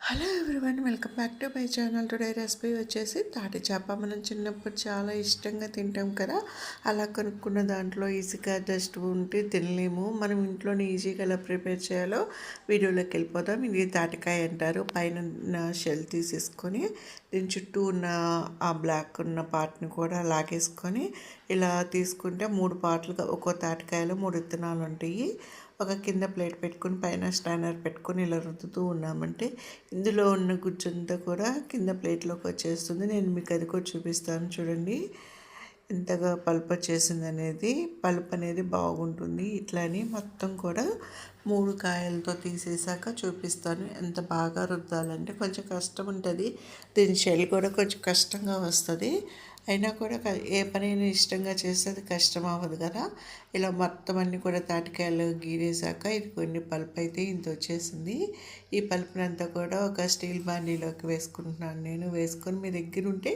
Hello everyone, welcome back to my channel. Today recipe వచ్చేసి తాటి చేప. మనం చిన్నప్పుడు చాలా ఇష్టంగా తింటాం కదా. అలా కొనుక్కున్న దాంట్లో ఈజీగా డస్ట్ ఉంటే తినలేము. మనం ఇంట్లోనే ఈజీగా ఎలా ప్రిపేర్ చేయాలో వీడియోలోకి వెళ్ళిపోదాం. ఇది తాటికాయ అంటారు. పైన షెల్ తీసేసుకొని దీని చుట్టూ ఉన్న ఆ బ్లాక్ ఉన్న పార్ట్ని కూడా లాగేసుకొని ఇలా తీసుకుంటే 3 పార్ట్లుగా ఒక్కో తాటికాయలో 3 విత్తనాలు ఉంటాయి. ఒక కింద ప్లేట్ పెట్టుకుని పైన స్టాండర్ పెట్టుకొని ఇలా రుద్దుతూ ఉన్నామంటే ఇందులో ఉన్న గుజ్జంతా కూడా కింద ప్లేట్లోకి వచ్చేస్తుంది. నేను మీకు అది కూడా చూపిస్తాను చూడండి, ఎంతగా పల్ప్ వచ్చేసింది అనేది. పల్ప్ అనేది బాగుంటుంది. ఇట్లాని మొత్తం కూడా 3 కాయలతో తీసేసాక చూపిస్తాను. ఎంత బాగా రుద్దాలంటే కొంచెం కష్టం ఉంటుంది. దీని షెల్ కూడా కొంచెం కష్టంగా వస్తుంది. అయినా కూడా ఏ పనైనా ఇష్టంగా చేస్తే అది కష్టం అవ్వదు కదా. ఇలా మొత్తం అన్నీ కూడా తాటికాయలు గీరేసాక ఇది కొన్ని పల్ప్ అయితే ఇంత వచ్చేసింది. ఈ పల్పునంతా కూడా ఒక స్టీల్ బాండీలోకి వేసుకుంటున్నాను. నేను వేసుకొని మీ దగ్గర ఉంటే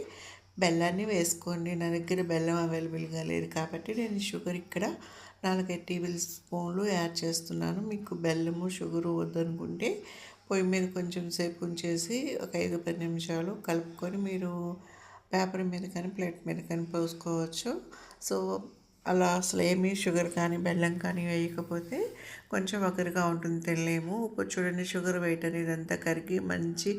బెల్లాన్ని వేసుకోండి. నా దగ్గర బెల్లం అవైలబుల్గా లేదు కాబట్టి నేను షుగర్ ఇక్కడ 4 టేబుల్ స్పూన్లు యాడ్ చేస్తున్నాను. మీకు బెల్లము షుగరు వద్దనుకుంటే పొయ్యి మీద కొంచెం సేపు ఉంచేసి ఒక 5-10 నిమిషాలు కలుపుకొని మీరు పేపర్ మీద కానీ ప్లేట్ మీద కానీ పోసుకోవచ్చు. సో అలా అసలు ఏమీ షుగర్ కానీ బెల్లం కానీ వేయకపోతే కొంచెం వగరుగా ఉంటుంది, తినలేము. ఇప్పుడు చూడండి, షుగర్ వెయిట్ అనేది అంతా కరిగి మంచి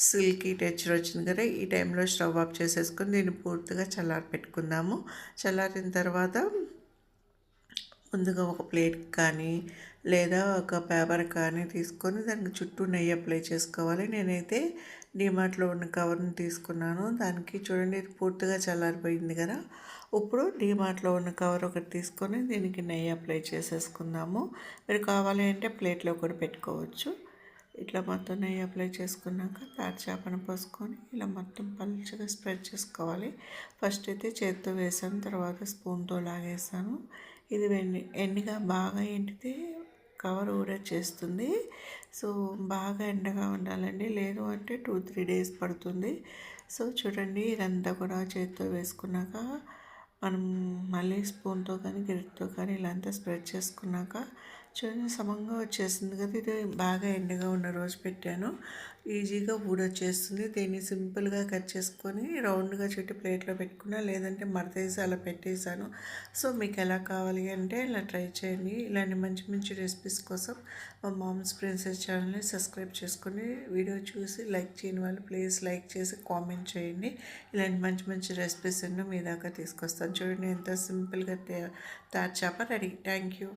సిల్కీ టెక్స్చర్ వచ్చింది కదా. ఈ టైంలో స్టవ్ ఆఫ్ చేసేసుకొని దీన్ని పూర్తిగా చల్లారి పెట్టుకుందాము. చల్లారిన తర్వాత ముందుగా ఒక ప్లేట్ కానీ లేదా ఒక పేపర్ కానీ తీసుకొని దానికి చుట్టూ నెయ్యి అప్లై చేసుకోవాలి. నేనైతే డీమార్ట్లో ఉన్న కవర్ని తీసుకున్నాను. దానికి చూడండి, ఇది పూర్తిగా చల్లారిపోయింది కదా. ఇప్పుడు డీమార్ట్లో ఉన్న కవర్ ఒకటి తీసుకొని దీనికి నెయ్యి అప్లై చేసేసుకుందాము. మీరు కావాలి అంటే ప్లేట్లో కూడా పెట్టుకోవచ్చు. ఇట్లా మొత్తం నెయ్యి అప్లై చేసుకున్నాక తాటి చేపను పోసుకొని ఇలా మొత్తం పలుచగా స్ప్రెడ్ చేసుకోవాలి. ఫస్ట్ అయితే చేత్తో వేసాను, తర్వాత స్పూన్తో లాగేసాను. ఇది ఎండిగా బాగా ఎండితే కవర్ ఊడొచ్చేస్తుంది. సో బాగా ఎండగా ఉండాలండి, లేదు అంటే 2-3 డేస్ పడుతుంది. సో చూడండి, ఇదంతా కూడా చేత్తో వేసుకున్నాక మనం మళ్ళీ స్పూన్తో కానీ గరిటతో కానీ ఇలా అంతా స్ప్రెడ్ చేసుకున్నాక చూడండి సమంగా వచ్చేసింది కదా. ఇది బాగా ఎండగా ఉన్న రోజు పెట్టాను, ఈజీగా ఊడొచ్చేస్తుంది. దీన్ని సింపుల్గా కట్ చేసుకొని రౌండ్గా చుట్టి ప్లేట్లో పెట్టుకున్నా, లేదంటే మడతేసి అలా పెట్టేశాను. సో మీకు ఎలా కావాలి అంటే ఇలా ట్రై చేయండి. ఇలాంటి మంచి మంచి రెసిపీస్ కోసం మా మామ్స్ ప్రిన్సెస్ ఛానల్ని సబ్స్క్రైబ్ చేసుకొని వీడియో చూసి లైక్ చేయని వాళ్ళు ప్లీజ్ లైక్ చేసి కామెంట్ చేయండి. ఇలాంటి మంచి మంచి రెసిపీస్ ఎన్నో మీ దాకా తీసుకొస్తాను. చూడండి ఎంత సింపుల్గా తాటి చేప రెడీ. Thank you.